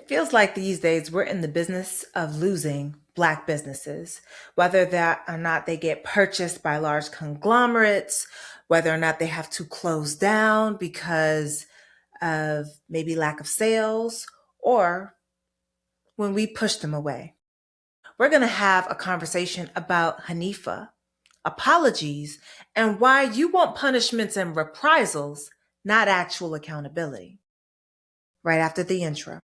It feels like these days we're in the business of losing Black businesses, whether that or not they get purchased by large conglomerates, whether or not they have to close down because of maybe lack of sales, or when we push them away. We're going to have a conversation about Hanifa, apologies, and why you want punishments and reprisals, not actual accountability. Right after the intro.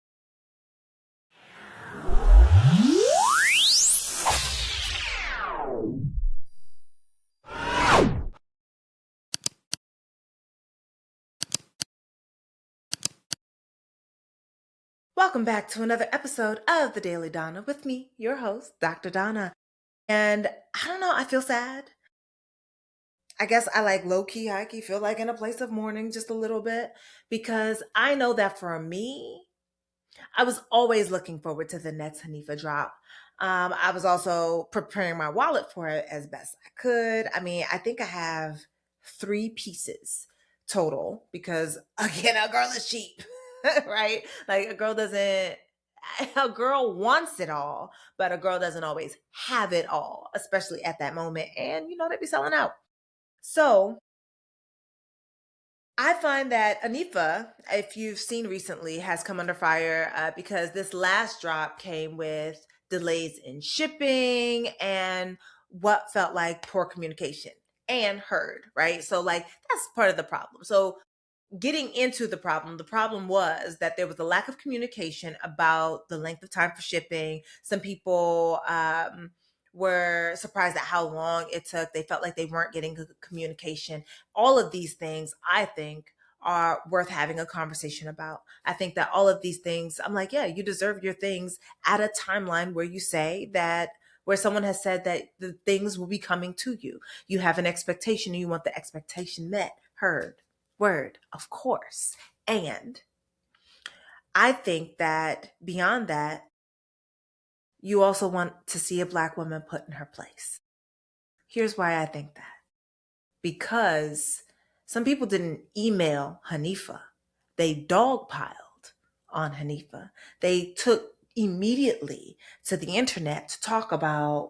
Welcome back to another episode of the Daily Donna with me, your host, Dr. Donna. And I don't know, I feel sad. I guess I like low key, high key, feel like in a place of mourning just a little bit because I know that for me, I was always looking forward to the next Hanifa drop. I was also preparing my wallet for it as best I could. I mean, I think I have 3 pieces total because, again, a girl is cheap, right? Like a girl wants it all, but a girl doesn't always have it all, especially at that moment. And, they be selling out. So I find that Anifa, if you've seen recently, has come under fire because this last drop came with delays in shipping and what felt like poor communication and heard, right? So, that's part of the problem. So, getting into the problem was that there was a lack of communication about the length of time for shipping. Some people were surprised at how long it took. They felt like they weren't getting good communication. All of these things, I think, are worth having a conversation about. I think that all of these things, I'm like, yeah, you deserve your things at a timeline where you say that, where someone has said that the things will be coming to you. You have an expectation and you want the expectation met, heard, word, of course. And I think that beyond that, you also want to see a Black woman put in her place. Here's why I think that. Because some people didn't email Hanifa. They dogpiled on Hanifa. They took immediately to the internet to talk about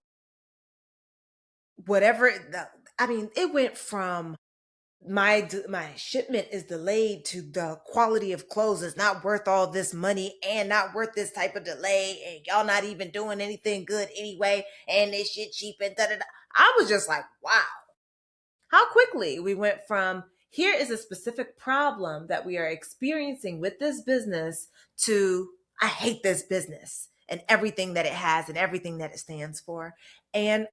whatever. It went from my shipment is delayed to the quality of clothes is not worth all this money and not worth this type of delay, and y'all not even doing anything good anyway, and this shit cheap and da da da. I was just like, wow, how quickly we went from here is a specific problem that we are experiencing with this business to I hate this business and everything that it has and everything that it stands for. And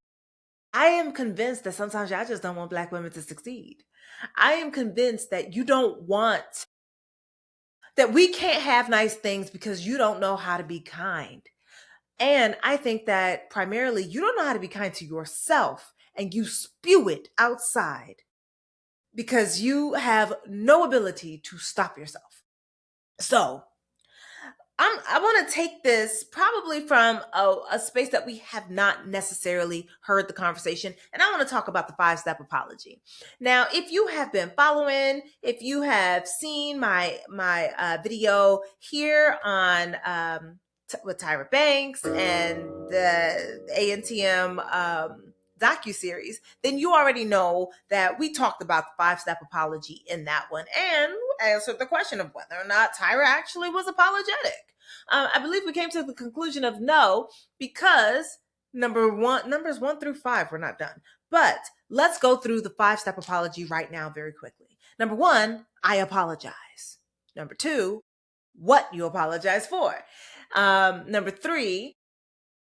I am convinced that sometimes y'all just don't want Black women to succeed. I am convinced that you don't want, that we can't have nice things because you don't know how to be kind. And I think that primarily you don't know how to be kind to yourself and you spew it outside because you have no ability to stop yourself. So I want to take this probably from a space that we have not necessarily heard the conversation, and I want to talk about the 5-step apology. Now, if you have been following, if you have seen my video here on with Tyra Banks and the ANTM docuseries, then you already know that we talked about the 5-step apology in that one and answered the question of whether or not Tyra actually was apologetic. I believe we came to the conclusion of no, because numbers 1 through 5 were not done. But let's go through the 5-step apology right now very quickly. Number 1, I apologize. Number 2, what you apologize for. Number 3,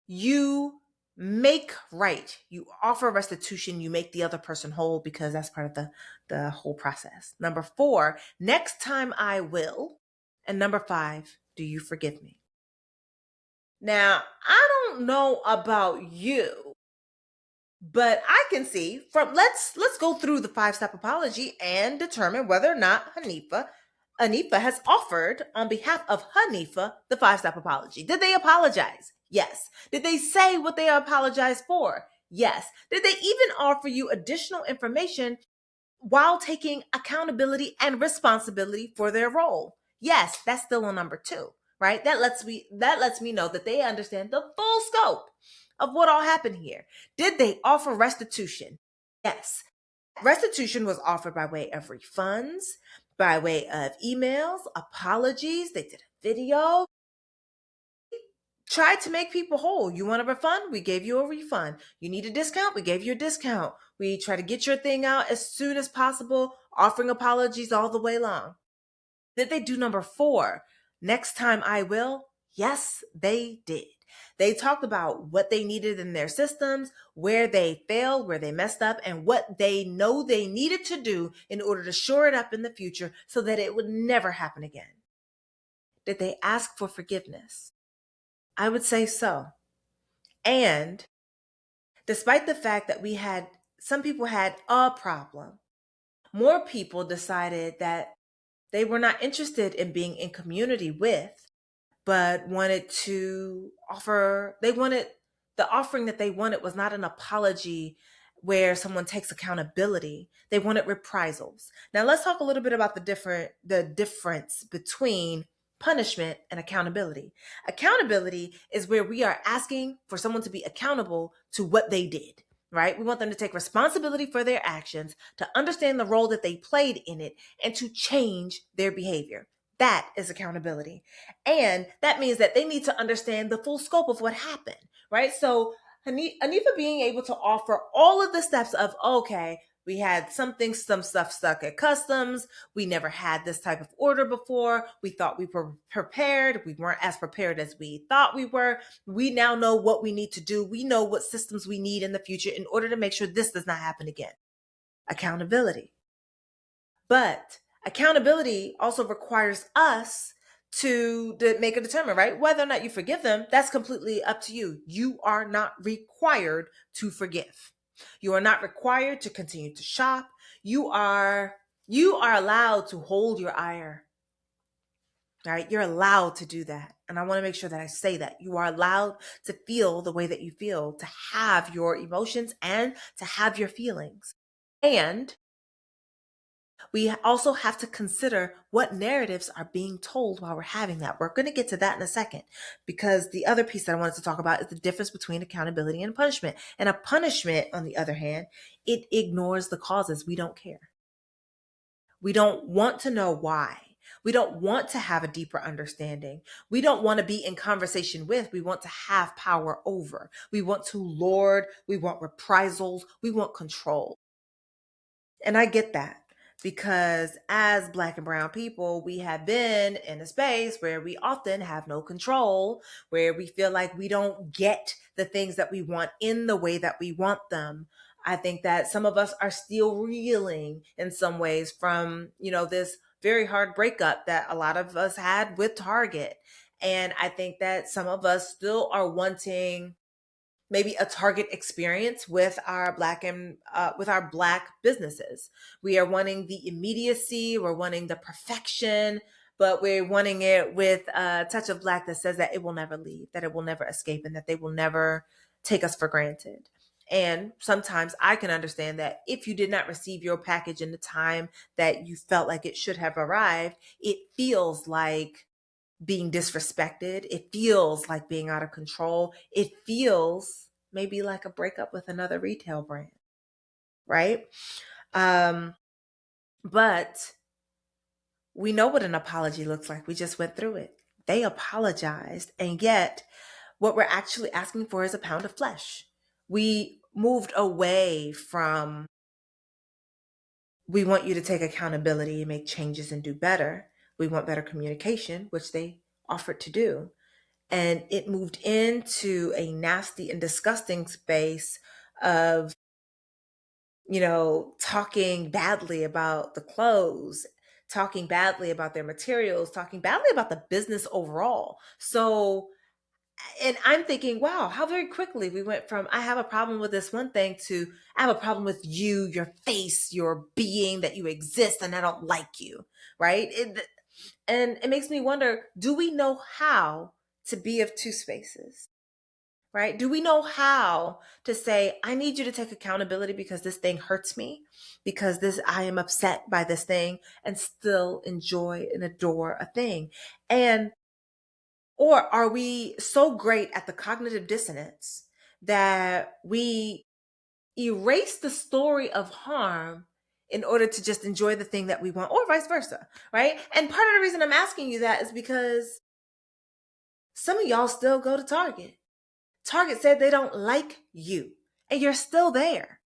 you make right. You offer restitution. You make the other person whole because that's part of the whole process. Number 4, next time I will. And number 5, do you forgive me? Now, I don't know about you, but I can see from let's go through the 5-step apology and determine whether or not Hanifa has offered on behalf of Hanifa the 5-step apology. Did they apologize? Yes. Did they say what they apologized for? Yes. Did they even offer you additional information while taking accountability and responsibility for their role? Yes, that's still on number 2. right? That lets me know that they understand the full scope of what all happened here. Did they offer restitution? Yes. Restitution was offered by way of refunds, by way of emails, apologies. They did a video, tried to make people whole. You want a refund? We gave you a refund. You need a discount? We gave you a discount. We try to get your thing out as soon as possible, offering apologies all the way along. Did they do number four? Next time I will? Yes, they did. They talked about what they needed in their systems, where they failed, where they messed up, and what they know they needed to do in order to shore it up in the future so that it would never happen again. Did they ask for forgiveness? I would say so. And despite the fact that some people had a problem, more people decided that they were not interested in being in community with, but the offering that they wanted was not an apology where someone takes accountability. They wanted reprisals. Now let's talk a little bit about the difference between punishment and accountability. Accountability is where we are asking for someone to be accountable to what they did. Right? We want them to take responsibility for their actions, to understand the role that they played in it, and to change their behavior. That is accountability. And that means that they need to understand the full scope of what happened, right? So Hanifa being able to offer all of the steps of, okay, we had some stuff stuck at customs. We never had this type of order before. We thought we were prepared. We weren't as prepared as we thought we were. We now know what we need to do. We know what systems we need in the future in order to make sure this does not happen again. Accountability. But accountability also requires us to make a determination, right? Whether or not you forgive them, that's completely up to you. You are not required to forgive. You are not required to continue to shop. You are allowed to hold your ire. Right? You're allowed to do that. And I want to make sure that I say that. You are allowed to feel the way that you feel, to have your emotions and to have your feelings. And we also have to consider what narratives are being told while we're having that. We're going to get to that in a second, because the other piece that I wanted to talk about is the difference between accountability and punishment. And a punishment, on the other hand, it ignores the causes. We don't care. We don't want to know why. We don't want to have a deeper understanding. We don't want to be in conversation with. We want to have power over. We want to lord. We want reprisals. We want control. And I get that, because as Black and Brown people, we have been in a space where we often have no control, where we feel like we don't get the things that we want in the way that we want them. I think that some of us are still reeling in some ways from, this very hard breakup that a lot of us had with Target. And I think that some of us still are wanting maybe a Target experience with our Black businesses. We are wanting the immediacy, we're wanting the perfection, but we're wanting it with a touch of Black that says that it will never leave, that it will never escape, and that they will never take us for granted. And sometimes I can understand that if you did not receive your package in the time that you felt like it should have arrived, it feels like being disrespected. It feels like being out of control. It feels maybe like a breakup with another retail brand, right? But we know what an apology looks like. We just went through it. They apologized, and yet what we're actually asking for is a pound of flesh. We moved away from, we want you to take accountability and make changes and do better. We want better communication, which they offered to do. And it moved into a nasty and disgusting space of, talking badly about the clothes, talking badly about their materials, talking badly about the business overall. So, and I'm thinking, wow, how very quickly we went from, I have a problem with this one thing, to I have a problem with you, your face, your being, that you exist, and I don't like you, right? And it makes me wonder, do we know how to be of two spaces? Right? Do we know how to say, I need you to take accountability because this thing hurts me, because I am upset by this thing, and still enjoy and adore a thing? And Or are we so great at the cognitive dissonance that we erase the story of harm in order to just enjoy the thing that we want, or vice versa, right? And part of the reason I'm asking you that is because some of y'all still go to Target. Target said they don't like you, and you're still there.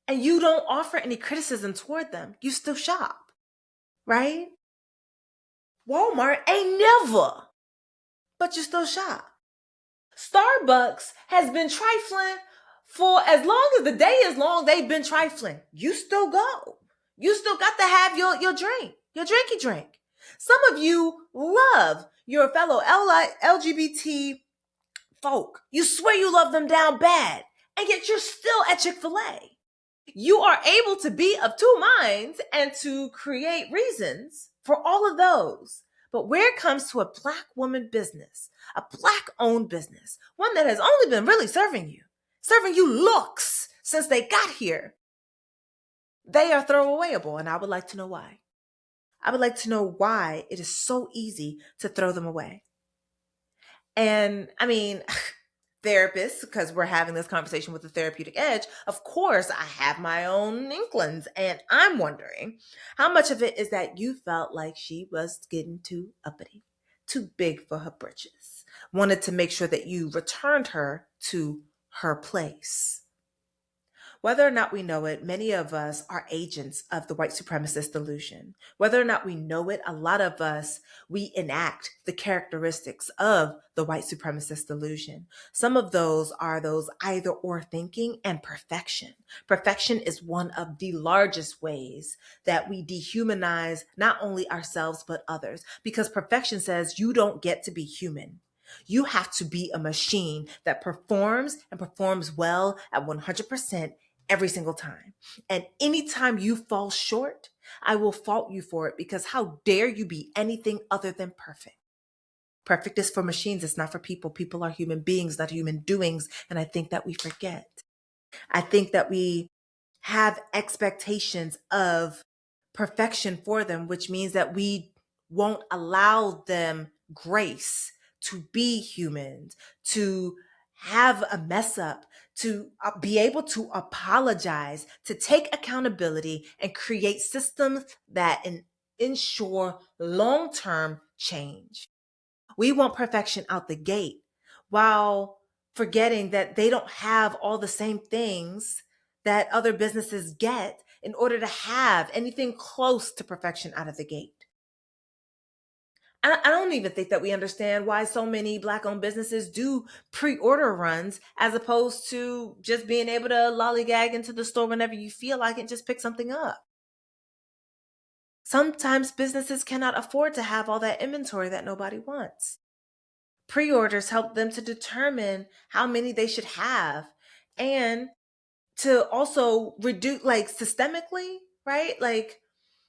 And you don't offer any criticism toward them. You still shop, right? Walmart ain't never, but you still shop. Starbucks has been trifling for as long as the day is long. They've been trifling. You still go. You still got to have your drink, your drinky drink. Some of you love your fellow LGBT folk. You swear you love them down bad, and yet you're still at Chick-fil-A. You are able to be of two minds and to create reasons for all of those. But where it comes to a Black woman business, a Black owned business, one that has only been really serving you looks since they got here, they are throwawayable. And I would like to know why. I would like to know why it is so easy to throw them away. And I mean, therapists, because we're having this conversation with the therapeutic edge, of course, I have my own inklings. And I'm wondering how much of it is that you felt like she was getting too uppity, too big for her britches, wanted to make sure that you returned her to her place. Whether or not we know it, many of us are agents of the white supremacist delusion. Whether or not we know it, a lot of us, we enact the characteristics of the white supremacist delusion. Some of those are those either or thinking and perfection. Perfection is one of the largest ways that we dehumanize not only ourselves, but others, because perfection says you don't get to be human. You have to be a machine that performs and performs well at 100% every single time. And anytime you fall short, I will fault you for it, because how dare you be anything other than perfect? Perfect is for machines. It's not for people. People are human beings, not human doings. And I think that we forget. I think that we have expectations of perfection for them, which means that we won't allow them grace to be human, to have a mess up, to be able to apologize, to take accountability and create systems that ensure long-term change. We want perfection out the gate while forgetting that they don't have all the same things that other businesses get in order to have anything close to perfection out of the gate. I don't even think that we understand why so many Black owned businesses do pre-order runs as opposed to just being able to lollygag into the store whenever you feel like it and just pick something up. Sometimes businesses cannot afford to have all that inventory that nobody wants. Pre-orders help them to determine how many they should have and to also reduce, like, systemically, right? Like,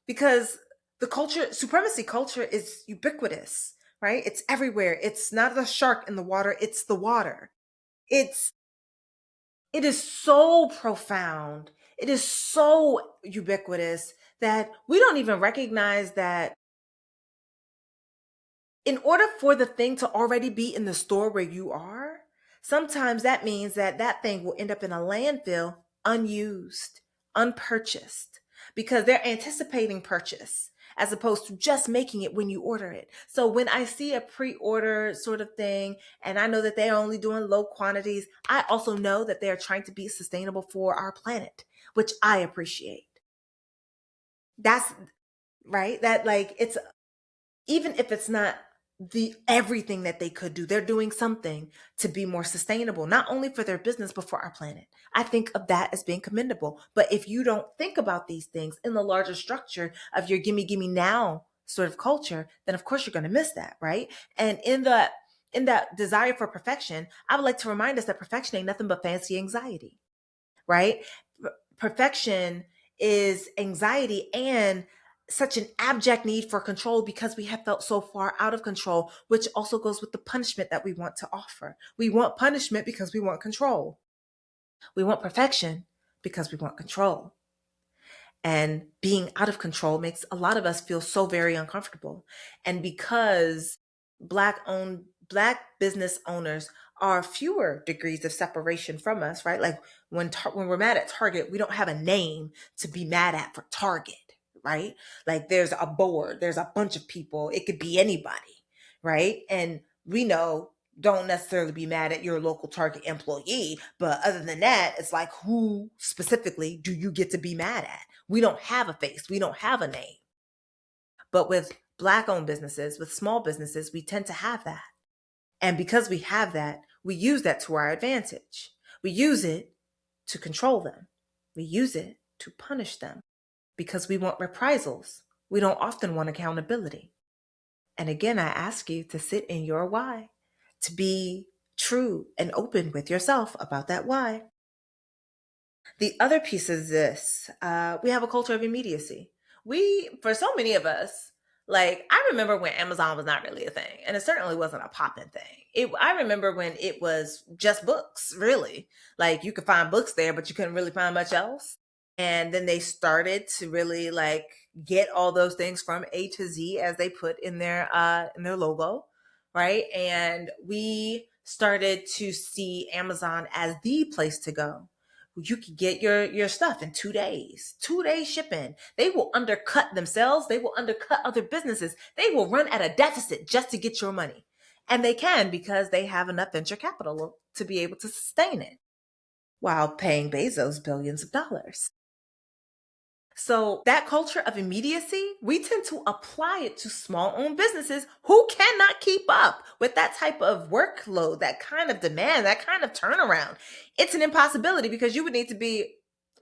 because the culture, supremacy culture, is ubiquitous, right? It's everywhere. It's not the shark in the water, it's the water. It's it is so profound. It is so ubiquitous that we don't even recognize that in order for the thing to already be in the store where you are, sometimes that means that that thing will end up in a landfill unused, unpurchased, because they're anticipating purchase as opposed to just making it when you order it. So when I see a pre-order sort of thing and I know that they're only doing low quantities, I also know that they're trying to be sustainable for our planet, which I appreciate. That's right. That, like, it's, even if it's not the everything that they could do, they're doing something to be more sustainable, not only for their business, but for our planet. I think of that as being commendable. But if you don't think about these things in the larger structure of your gimme, gimme now sort of culture, then of course you're going to miss that, right? And in that desire for perfection, I would like to remind us that perfection ain't nothing but fancy anxiety, right? Perfection is anxiety and such an abject need for control because we have felt so far out of control, which also goes with the punishment that we want to offer. We want punishment because we want control. We want perfection because we want control. And being out of control makes a lot of us feel so very uncomfortable. And because black business owners are fewer degrees of separation from us, right? Like when we're mad at Target, we don't have a name to be mad at for Target, right? Like there's a board, there's a bunch of people, it could be anybody, right? And we know, don't necessarily be mad at your local Target employee, but other than that, it's like, who specifically do you get to be mad at? We don't have a face, we don't have a name. But with Black owned businesses, with small businesses, we tend to have that. And because we have that, we use that to our advantage. We use it to control them. We use it to punish them because we want reprisals. We don't often want accountability. And again, I ask you to sit in your why, to be true and open with yourself about that why. The other piece is this: we have a culture of immediacy. For so many of us, like, I remember when Amazon was not really a thing, and it certainly wasn't a popping thing. I remember when it was just books, really. Like, you could find books there, but you couldn't really find much else. And then they started to really like get all those things from A to Z, as they put in their logo, right? And we started to see Amazon as the place to go. You could get your stuff in 2 days, 2 days shipping. They will undercut themselves, they will undercut other businesses, they will run at a deficit just to get your money. And they can, because they have enough venture capital to be able to sustain it while paying Bezos billions of dollars. So that culture of immediacy, we tend to apply it to small owned businesses who cannot keep up with that type of workload, that kind of demand, that kind of turnaround. It's an impossibility, because you would need to be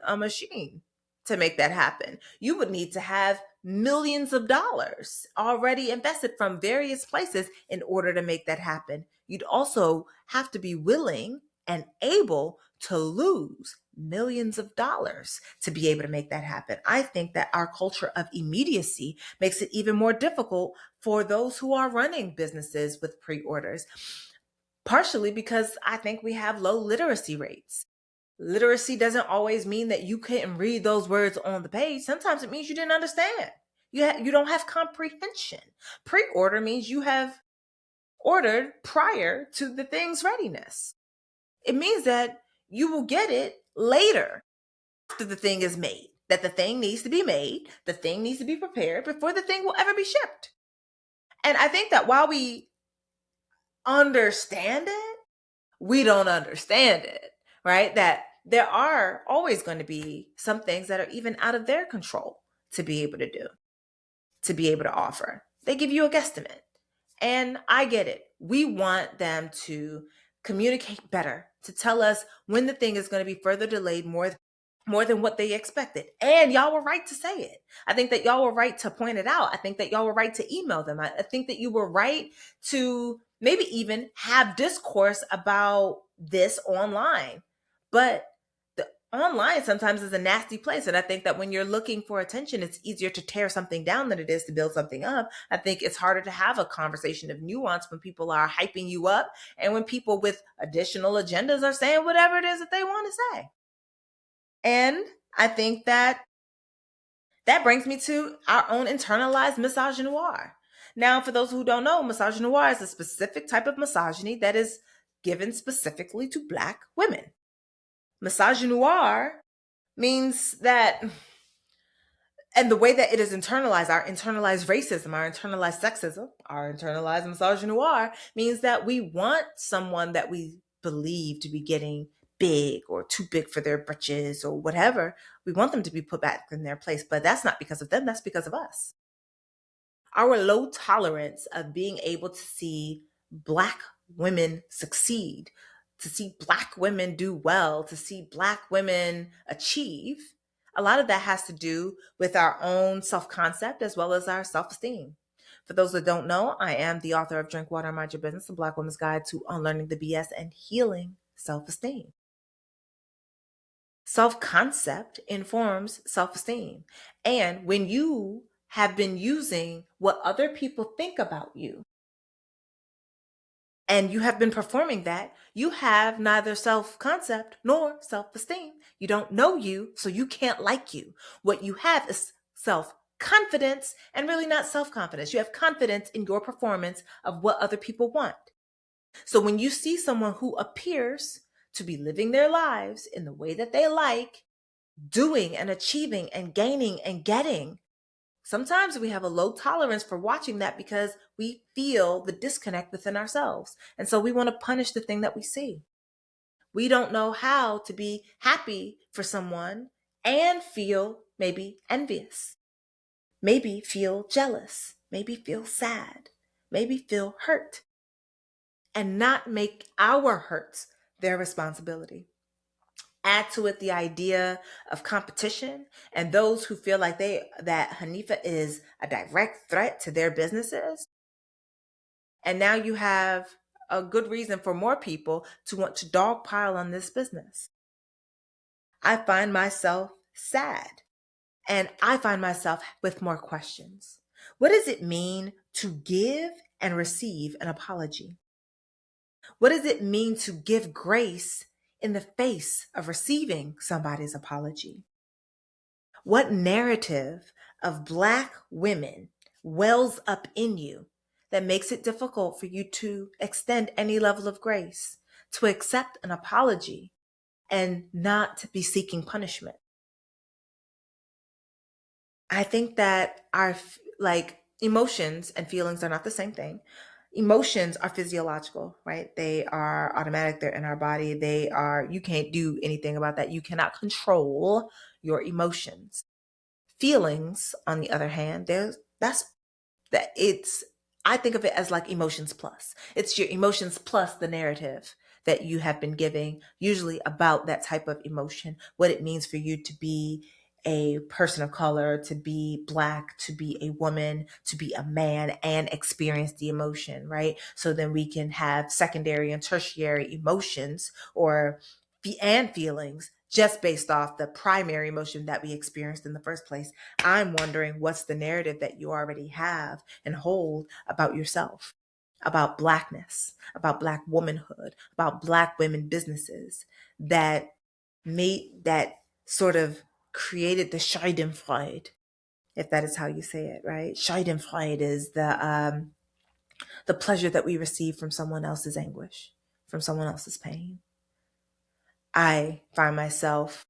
a machine to make that happen. You would need to have millions of dollars already invested from various places in order to make that happen. You'd also have to be willing and able to lose millions of dollars to be able to make that happen. I think that our culture of immediacy makes it even more difficult for those who are running businesses with pre-orders, partially because I think we have low literacy rates. Literacy doesn't always mean that you couldn't read those words on the page. Sometimes it means you didn't understand. You don't have comprehension. Pre-order means you have ordered prior to the thing's readiness. It means that you will get it later, after the thing is made, that the thing needs to be made, the thing needs to be prepared before the thing will ever be shipped. And I think that while we understand it, we don't understand it, right? That there are always going to be some things that are even out of their control to be able to do, to be able to offer. They give you a guesstimate. And I get it. We want them to communicate better, to tell us when the thing is going to be further delayed more than what they expected. And y'all were right to say it. I think that y'all were right to point it out. I think that y'all were right to email them. I think that you were right to maybe even have discourse about this online. But the online sometimes is a nasty place. And I think that when you're looking for attention, it's easier to tear something down than it is to build something up. I think it's harder to have a conversation of nuance when people are hyping you up and when people with additional agendas are saying whatever it is that they want to say. And I think that brings me to our own internalized misogynoir. Now, for those who don't know, misogynoir is a specific type of misogyny that is given specifically to Black women. Misogynoir means that, and the way that it is internalized, our internalized racism, our internalized sexism, our internalized misogynoir, means that we want someone that we believe to be getting big or too big for their britches or whatever. We want them to be put back in their place, but that's not because of them, that's because of us. Our low tolerance of being able to see Black women succeed, to see Black women do well, to see Black women achieve, a lot of that has to do with our own self-concept as well as our self-esteem. For those that don't know, I am the author of Drink Water, Mind Your Business, a Black woman's guide to unlearning the BS and healing self-esteem. Self-concept informs self-esteem. And when you have been using what other people think about you, and you have been performing that, you have neither self-concept nor self-esteem. You don't know you, so you can't like you. What you have is self confidence and really not self-confidence. You have confidence in your performance of what other people want. So when you see someone who appears to be living their lives in the way that they like, doing and achieving and gaining and getting, sometimes we have a low tolerance for watching that because we feel the disconnect within ourselves. And so we want to punish the thing that we see. We don't know how to be happy for someone and feel maybe envious, maybe feel jealous, maybe feel sad, maybe feel hurt, and not make our hurts their responsibility. Add to it the idea of competition and those who feel like that Hanifa is a direct threat to their businesses. And now you have a good reason for more people to want to dogpile on this business. I find myself sad, and I find myself with more questions. What does it mean to give and receive an apology? What does it mean to give grace in the face of receiving somebody's apology? What narrative of Black women wells up in you that makes it difficult for you to extend any level of grace, to accept an apology, and not to be seeking punishment? I think that like emotions and feelings are not the same thing. Emotions are physiological, right? They are automatic. They're in our body. You can't do anything about that. You cannot control your emotions. Feelings, on the other hand, that's that it's I think of it as like emotions plus. It's your emotions plus the narrative that you have been giving, usually about that type of emotion, what it means for you to be a person of color, to be Black, to be a woman, to be a man, and experience the emotion, right? So then we can have secondary and tertiary emotions and feelings just based off the primary emotion that we experienced in the first place. I'm wondering what's the narrative that you already have and hold about yourself, about Blackness, about Black womanhood, about Black women businesses that sort of created the Schadenfreude, if that is how you say it, right? Schadenfreude is the pleasure that we receive from someone else's anguish, from someone else's pain. I find myself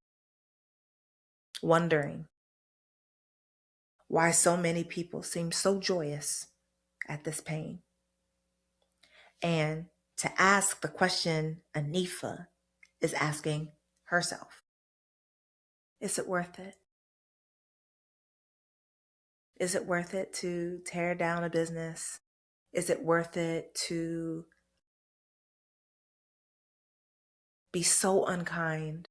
wondering why so many people seem so joyous at this pain. And to ask the question Hanifa is asking herself, is it worth it? Is it worth it to tear down a business? Is it worth it to be so unkind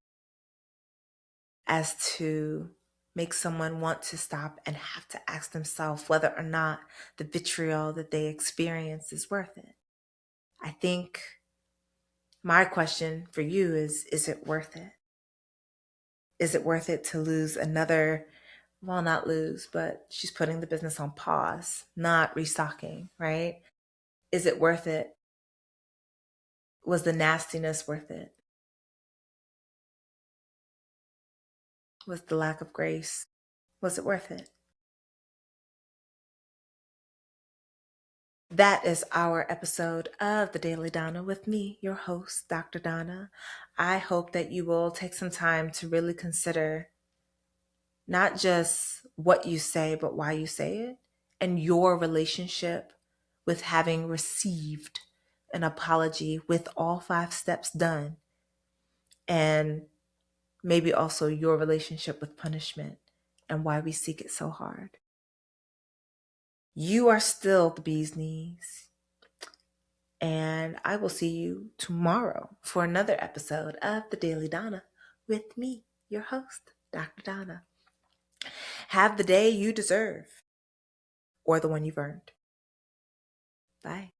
as to make someone want to stop and have to ask themselves whether or not the vitriol that they experience is worth it? I think my question for you is it worth it? Is it worth it to lose another, well, not lose, but she's putting the business on pause, not restocking, right? Is it worth it? Was the nastiness worth it? Was the lack of grace, was it worth it? That is our episode of the Daily Donna with me, your host, Dr. Donna. I hope that you will take some time to really consider not just what you say, but why you say it, and your relationship with having received an apology with all 5 steps done, and maybe also your relationship with punishment and why we seek it so hard. You are still the bee's knees, and I will see you tomorrow for another episode of the Daily Donna with me, your host, Dr. Donna. Have the day you deserve, or the one you've earned. Bye.